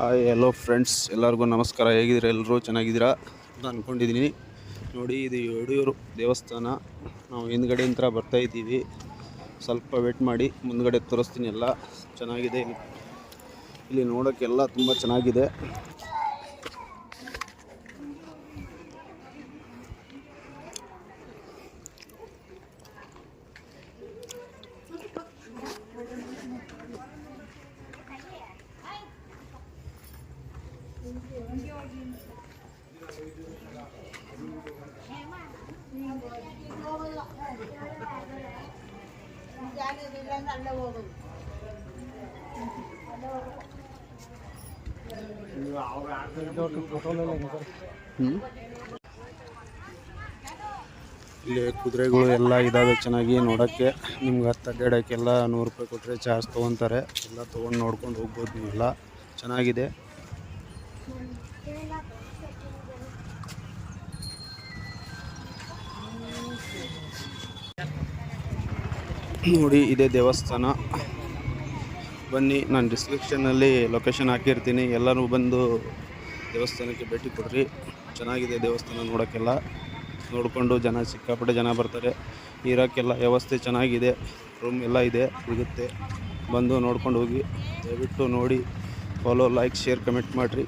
Hi hello friends, ಎಲ್ಲರಿಗೂ ನಮಸ್ಕಾರ. ಹೇಗಿದ್ದೀರಾ? ಎಲ್ಲರೂ ಚೆನ್ನಾಗಿದ್ದೀರಾ ಅಂತ ಅಂದ್ಕೊಂಡಿದ್ದೀನಿ. ನೋಡಿ, ಇದು ಯಡಿಯೂರು ದೇವಸ್ಥಾನ. ನಾವು ಹಿಂದ್ಗಡೆಯಿಂದ ಬರ್ತಾ ಇದ್ದೀವಿ. ಸ್ವಲ್ಪ ವೇಟ್ ಮಾಡಿ, ಮುಂದ್ಗಡೆ ತೋರಿಸ್ತೀನಿ. ಎಲ್ಲ ಚೆನ್ನಾಗಿದೆ. ಇಲ್ಲಿ ನೋಡೋಕ್ಕೆಲ್ಲ ತುಂಬ ಚೆನ್ನಾಗಿದೆ. ಇಲ್ಲಿ ಕುದುರೆಗಳು ಎಲ್ಲ ಇದಾವೆ ಚೆನ್ನಾಗಿ ನೋಡೋಕ್ಕೆ. ನಿಮ್ಗೆ ಅಡ್ಡಾಡೋಕ್ಕೆಲ್ಲ 100 ರೂಪಾಯಿ ಕೊಟ್ಟರೆ ಚಾರ್ಜ್ ತೊಗೊತಾರೆ. ಎಲ್ಲ ತೊಗೊಂಡು ನೋಡ್ಕೊಂಡು ಹೋಗ್ಬೋದು. ನೀವೆಲ್ಲ ಚೆನ್ನಾಗಿದೆ. ನೋಡಿ, ಇದೇ ದೇವಸ್ಥಾನ. ಬನ್ನಿ, ನಾನು ಡಿಸ್ಕ್ರಿಪ್ಷನ್ನಲ್ಲಿ ಲೊಕೇಶನ್ ಹಾಕಿರ್ತೀನಿ. ಎಲ್ಲರೂ ಬಂದು ದೇವಸ್ಥಾನಕ್ಕೆ ಭೇಟಿ ಕೊಡ್ರಿ. ಚೆನ್ನಾಗಿದೆ ದೇವಸ್ಥಾನ ನೋಡೋಕ್ಕೆಲ್ಲ. ನೋಡಿಕೊಂಡು ಸಿಕ್ಕಾಪಟ್ಟೆ ಜನ ಬರ್ತಾರೆ. ಇರೋಕ್ಕೆಲ್ಲ ವ್ಯವಸ್ಥೆ ಚೆನ್ನಾಗಿದೆ. ರೂಮ್ ಎಲ್ಲ ಇದೆ, ಸಿಗುತ್ತೆ. ಬಂದು ನೋಡ್ಕೊಂಡು ಹೋಗಿ. ದಯವಿಟ್ಟು ನೋಡಿ. ಫಾಲೋ, ಲೈಕ್, ಶೇರ್, ಕಮೆಂಟ್ ಮಾಡಿರಿ.